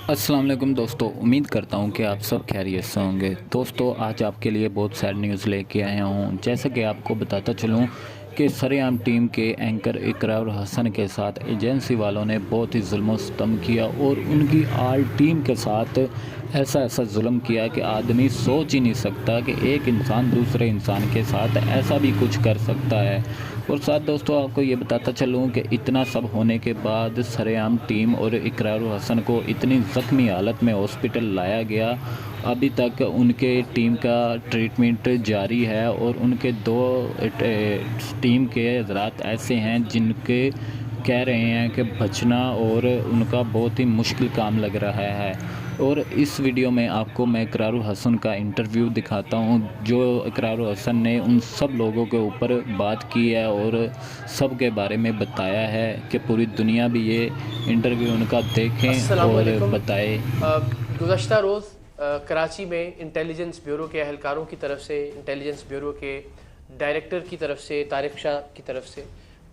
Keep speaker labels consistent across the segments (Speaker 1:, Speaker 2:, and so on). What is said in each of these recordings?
Speaker 1: अस्सलाम वालेकुम दोस्तों, उम्मीद करता हूँ कि आप सब खैरियत से होंगे। दोस्तों, आज आपके लिए बहुत सैड न्यूज़ लेके आया हूँ। जैसे कि आपको बताता चलूँ कि सरेआम टीम के एंकर इकरार हसन के साथ एजेंसी वालों ने बहुत ही जुल्म सितम किया और उनकी आल टीम के साथ ऐसा ऐसा जुल्म किया कि आदमी सोच ही नहीं सकता कि एक इंसान दूसरे इंसान के साथ ऐसा भी कुछ कर सकता है। और साथ दोस्तों, आपको ये बताता चलूँ कि इतना सब होने के बाद सरेआम टीम और इकरार हसन को इतनी ज़ख्मी हालत में हॉस्पिटल लाया गया। अभी तक उनके टीम का ट्रीटमेंट जारी है और उनके दो टीम के हज़रात ऐसे हैं जिनके कह रहे हैं कि बचना और उनका बहुत ही मुश्किल काम लग रहा है। और इस वीडियो में आपको मैं इकरार हसन का इंटरव्यू दिखाता हूं, जो इकरार हसन ने उन सब लोगों के ऊपर बात की है और सब के बारे में बताया है कि पूरी दुनिया भी ये इंटरव्यू उनका देखें और
Speaker 2: अस्सलामुअलैकुम।
Speaker 1: बताए।
Speaker 2: गुज़श्ता रोज़ कराची में इंटेलिजेंस ब्यूरो के अहलकारों की तरफ से, इंटेलिजेंस ब्यूरो के डायरेक्टर की तरफ से, तारिक शाह की तरफ से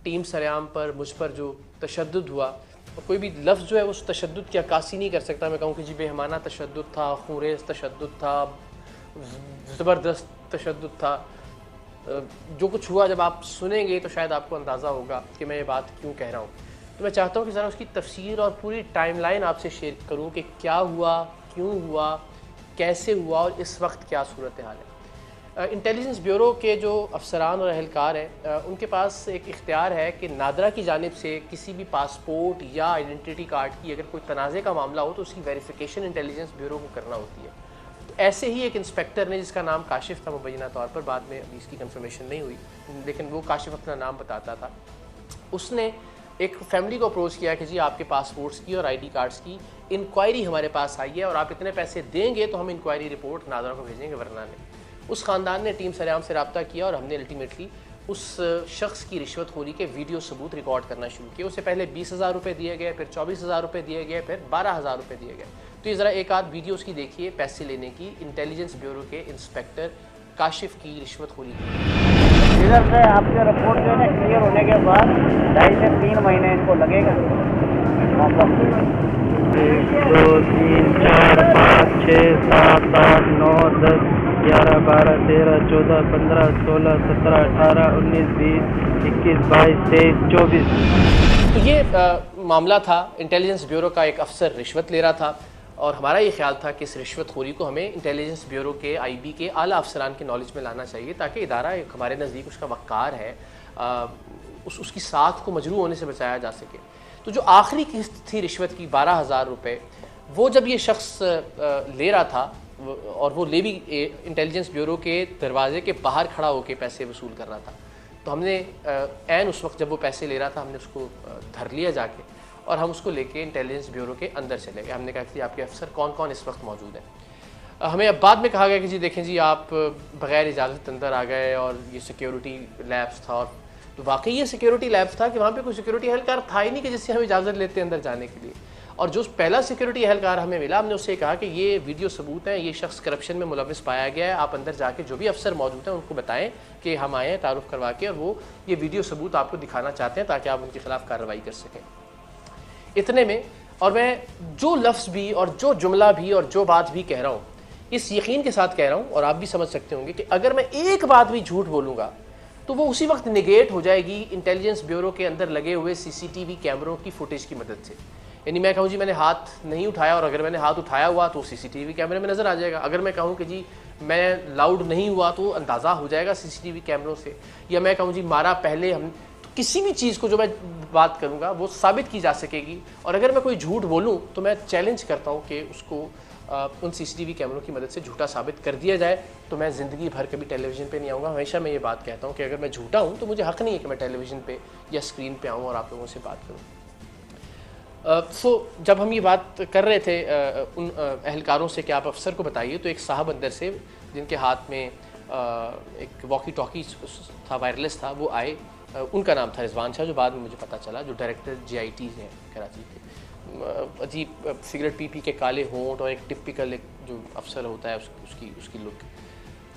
Speaker 2: टीम सरेआम पर, मुझ पर जो तशद्दुद हुआ, और कोई भी लफ्ज़ जो है उस तशद्दुद की अक्कासी नहीं कर सकता। मैं कहूँ कि जी बेहमाना तशद्दुद था, खूरेज़ तशद्दुद था, ज़बरदस्त तशद्दुद था। जो कुछ हुआ जब आप सुनेंगे तो शायद आपको अंदाज़ा होगा कि मैं ये बात क्यों कह रहा हूँ। तो मैं चाहता हूँ कि ज़रा उसकी तफसीर और पूरी टाइमलाइन आपसे शेयर करूँ कि क्या हुआ, क्यों हुआ, कैसे हुआ और इस वक्त क्या सूरत हाल है। इंटेलिजेंस ब्यूरो के जो अफसरान और अहलकार हैं, उनके पास एक इख्तियार है कि नादरा की जानिब से किसी भी पासपोर्ट या आइडेंटिटी कार्ड की अगर कोई तनाज़े का मामला हो तो उसकी वेरिफिकेशन इंटेलिजेंस ब्यूरो को करना होती है। तो ऐसे ही एक इंस्पेक्टर ने, जिसका नाम काशिफ था मुबैना तौर पर, बाद में अभी इसकी कंफर्मेशन नहीं हुई, लेकिन वो काशिफ अपना नाम बताता था, उसने एक फैमिली को अप्रोच किया कि जी आपके पासपोर्ट्स की और आईडी कार्ड्स की इंक्वायरी हमारे पास आई है और आप इतने पैसे देंगे तो हम इंक्वायरी रिपोर्ट नादरा को भेजेंगे, वरना नहीं। उस ख़ानदान ने टीम सरेआम से रब्ता किया और हमने अल्टीमेटली उस शख्स की रिश्वतखोरी के वीडियो सबूत रिकॉर्ड करना शुरू किए। उससे पहले 20,000 रुपये दिए गए, फिर 24,000 रुपये दिए गए, फिर 12,000 रुपये दिए गए। तो ये ज़रा एक आध वीडियो उसकी देखिए, पैसे लेने की, इंटेलिजेंस ब्यूरो के इंस्पेक्टर काशिफ की रिश्वतखोरी की।
Speaker 3: इधर से आपके रिपोर्ट जो है ना क्लियर होने के बाद 2.5 से 3 महीने इनको लगेगा। मतलब 1 2 3 4 5 6 7 8 9 10 11 12 13 14 15 16 17 18 19 20 21 22 23 24।
Speaker 2: तो ये मामला था, इंटेलिजेंस ब्यूरो का एक अफसर रिश्वत ले रहा था और हमारा ये ख्याल था कि इस रिश्वतखोरी को हमें इंटेलिजेंस ब्यूरो के आईबी के आला अफसरान के नॉलेज में लाना चाहिए, ताकि इदारा एक हमारे नज़दीक उसका वक़ार है, उसकी साख को मजरू होने से बचाया जा सके। तो जो आखिरी किस्त थी रिश्वत की 12,000 रुपये, वो जब ये शख्स ले रहा था और वो ले भी इंटेलिजेंस ब्यूरो के दरवाजे के बाहर खड़ा होकर पैसे वसूल कर रहा था, तो हमने ऐन उस वक्त जब वो पैसे ले रहा था हमने उसको धर लिया जाके और हम उसको लेके इंटेलिजेंस ब्यूरो के अंदर चले गए। हमने कहा कि आपके अफसर कौन कौन इस वक्त मौजूद हैं। हमें अब बाद में कहा गया कि जी देखें जी आप बग़ैर इजाज़त अंदर आ गए और ये सिक्योरिटी लैब्स था। और तो वाकई ये सिक्योरिटी लैब्स था कि वहाँ पे कोई सिक्योरिटी अहलकार था ही नहीं कि जिससे हम इजाज़त लेते अंदर जाने के लिए। और जो पहला सिक्योरिटी अहलकार हमें मिला, हमने उससे कहा कि ये वीडियो सबूत हैं, ये शख्स करप्शन में मुलविस पाया गया है, आप अंदर जाके जो भी अफसर मौजूद हैं उनको बताएं कि हम आए हैं तारुफ करवा के और वो ये वीडियो सबूत आपको दिखाना चाहते हैं ताकि आप उनके खिलाफ कार्रवाई कर सकें। इतने में, और मैं जो लफ्ज़ भी और जो जुमला भी और जो बात भी कह रहा हूँ इस यकीन के साथ कह रहा हूँ और आप भी समझ सकते होंगे कि अगर मैं एक बात भी झूठ बोलूँगा तो वो उसी वक्त निगेट हो जाएगी इंटेलिजेंस ब्यूरो के अंदर लगे हुए सीसीटीवी कैमरों की फुटेज की मदद से। यानी मैं कहूँ जी मैंने हाथ नहीं उठाया और अगर मैंने हाथ उठाया हुआ तो सीसीटीवी कैमरे में नज़र आ जाएगा। अगर मैं कहूँ कि जी मैं लाउड नहीं हुआ तो अंदाज़ा हो जाएगा सीसीटीवी कैमरों से। या मैं कहूँ जी मारा पहले हम, तो किसी भी चीज़ को जो मैं बात करूँगा वो साबित की जा सकेगी। और अगर मैं कोई झूठ बोलूँ तो मैं चैलेंज करता हूँ कि उसको उन सीसीटीवी कैमरों की मदद से झूठा साबित कर दिया जाए, तो मैं ज़िंदगी भर कभी टेलीविज़न पे नहीं आऊँगा। हमेशा मैं ये बात कहता हूँ कि अगर मैं झूठा हूँ तो मुझे हक़ नहीं है कि मैं टेलीविज़न पे या स्क्रीन पे आऊँ और आप लोगों से बात करूँ। जब हम ये बात कर रहे थे उन अहलकारों से कि आप अफसर को बताइए, तो एक साहब अंदर से जिनके हाथ में एक वॉकी टॉकी था, वायरलेस था, वो आए। उनका नाम था रिजवान शाह, जो बाद में मुझे पता चला जो डायरेक्टर GIT हैं कराची के। अजीब सिगरेट पी के काले होंठ और एक टिपिकल एक जो अफसर होता है उसकी लुक।